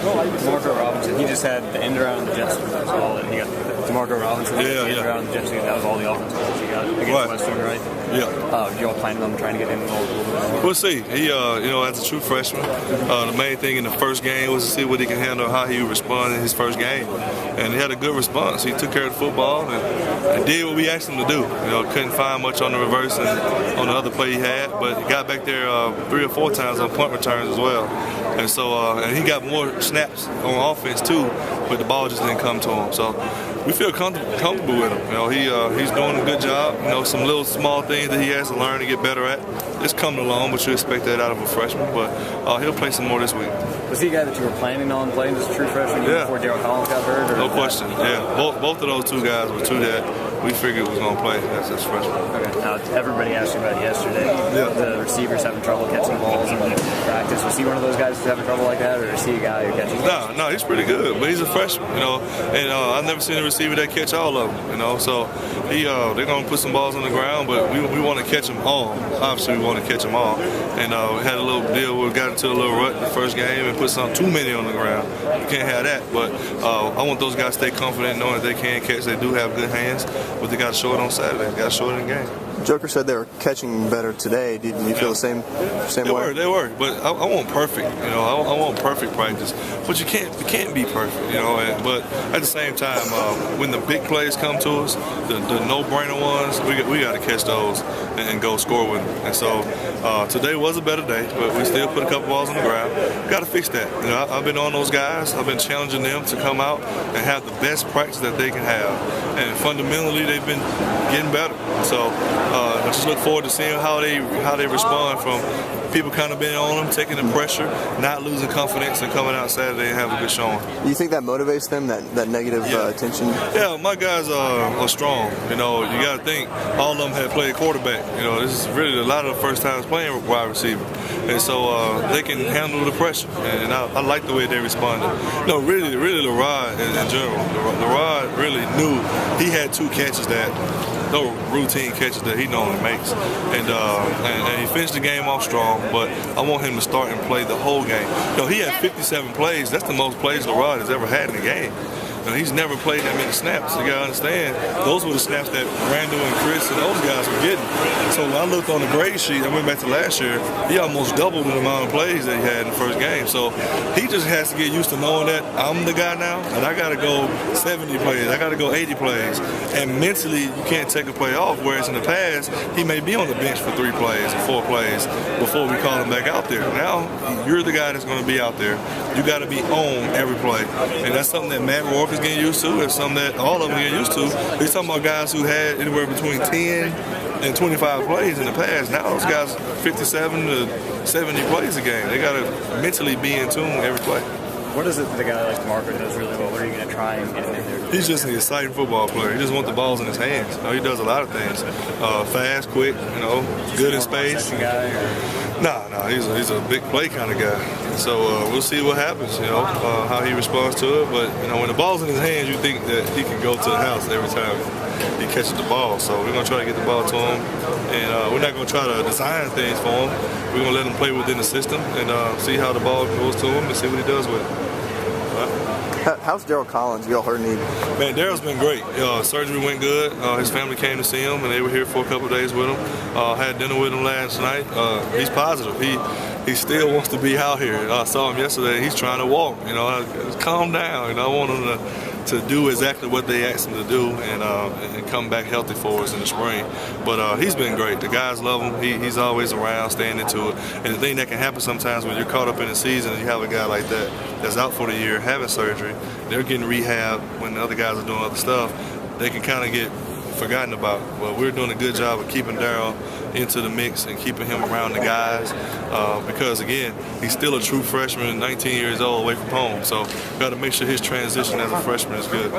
DeMarco Robinson, he just had the end around the Jets as well, and he got DeMarco Robinson, the end around the Jets, that was all the offense he got against Western, right? Yeah. You all planning on trying to get him involved a little bit more? We'll see. He, as a true freshman, the main thing in the first game was to see what he can handle, how he would respond in his first game, and he had a good response. He took care of the football and did what we asked him to do. Couldn't find much on the reverse and on the other play he had, but he got back there 3 or 4 times on punt returns as well. And so, and he got more snaps on offense too, but the ball just didn't come to him. So we feel comfortable with him. He's doing a good job. Some little small things that he has to learn to get better at. It's coming along, but you expect that out of a freshman. But he'll play some more this week. Was he a guy that you were planning on playing as a true freshman before Darryl Collins got hurt? No question. Yeah, both of those two guys were two that we figured was going to play as freshmen. Okay. Now, everybody asked you about yesterday. The receivers having trouble catching balls in practice. Was he one of those guys who's having trouble like that, or is he a guy who catches balls? No, he's pretty good, but he's a freshman, and I've never seen a receiver that catch all of them, So they're going to put some balls on the ground, but we want to catch them all. Obviously, we want to catch them all. And we had a little deal where we got into a little rut in the first game and put too many on the ground. You can't have that, but I want those guys to stay confident knowing that they can catch. They do have good hands, but they got to show it on Saturday. They got to show it in the game. Joker said they were catching better today. Did you feel the same way? They were, but I want perfect. I want perfect practice. But you can't be perfect. But at the same time, when the big plays come to us, the no-brainer ones, we got to catch those and go score with them. And so today was a better day, but we still put a couple balls on the ground. Got to fix that. I've been on those guys. I've been challenging them to come out and have the best practice that they can have. And fundamentally, they've been getting better. So I just look forward to seeing how they respond from people kind of being on them, taking the pressure, not losing confidence, and coming out Saturday and have a good showing. Do you think that motivates them, that negative attention? Yeah, my guys are strong. You got to think all of them had played quarterback. This is really a lot of the first times playing wide receiver. And so they can handle the pressure. And I like the way they responded. Really, Lerod in general. Lerod really knew he had 2 catches no routine catches that he normally makes. And he finished the game off strong, but I want him to start and play the whole game. He had 57 plays. That's the most plays Lerod has ever had in the game. He's never played that many snaps. You got to understand, those were the snaps that Randall and Chris and those guys were getting. So when I looked on the grade sheet, I went back to last year, he almost doubled the amount of plays that he had in the first game. So he just has to get used to knowing that I'm the guy now, and I got to go 70 plays, I got to go 80 plays. And mentally, you can't take a play off, whereas in the past, he may be on the bench for 3 plays or 4 plays before we call him back out there. Now, you're the guy that's going to be out there. You got to be on every play. And that's something that Matt Rourke is getting used to. It's something that all of them get used to. He's talking about guys who had anywhere between 10 and 25 plays in the past. Now those guys 57 to 70 plays a game. They got to mentally be in tune every play. What is it that a guy like DeMarco does really well? What are you going to try and get him in there? He's just an exciting football player. He just wants the balls in his hands. He does a lot of things. Fast, quick, good in space. No, he's a big play kind of guy. So we'll see what happens, how he responds to it. But, when the ball's in his hands, you think that he can go to the house every time he catches the ball. So we're going to try to get the ball to him. And we're not going to try to design things for him. We're going to let him play within the system and see how the ball goes to him and see what he does with it. How's Darryl Collins? You all heard him? Man, Darryl's been great. Surgery went good. His family came to see him, and they were here for a couple of days with him. Had dinner with him last night. He's positive. He still wants to be out here. I saw him yesterday. He's trying to walk. Calm down. I want him to do exactly what they asked him to do and come back healthy for us in the spring. But he's been great. The guys love him. He's always around, staying into it. And the thing that can happen sometimes when you're caught up in the season and you have a guy like that that's out for the year having surgery, they're getting rehab when the other guys are doing other stuff, they can kind of get forgotten about. Well, we're doing a good job of keeping Darryl into the mix and keeping him around the guys because, again, he's still a true freshman, 19 years old, away from home. So got to make sure his transition as a freshman is good.